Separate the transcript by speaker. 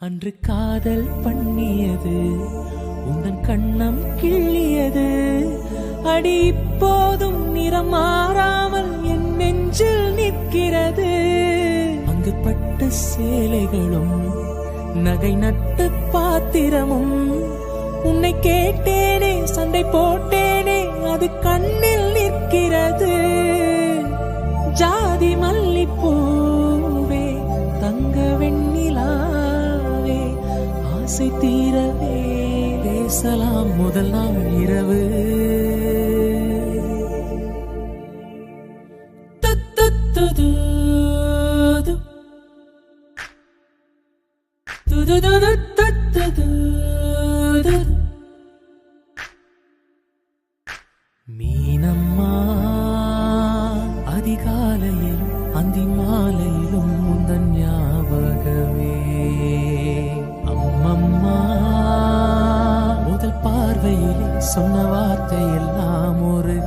Speaker 1: அன்று காதல் பண்ணியது உந்தன் கண்ணம் கிள்ளியது அடி இப்போதும் நிறம் மாறாமல் என் நெஞ்சில் நிற்கிறது. அங்கு பட்டு சேலைகளும் நகை நட்டு பாத்திரமும் உன்னை கேட்டேனே சண்டை போட்டேனே அது கண்ணில் நிற்கிறது. ஜாதி மல்லிப்பூவே தங்க வெண்ணிலாவே ஆசை தீரவே பேசலாம் முதல் நாள் இரவு. மீனம்மா அதிகாலையில் அந்தி மாலையிலும் முந்தன் ஞாபகமே. அம்மம்மா முதல் பார்வையில் சொன்ன வார்த்தை எல்லாம் ஒரு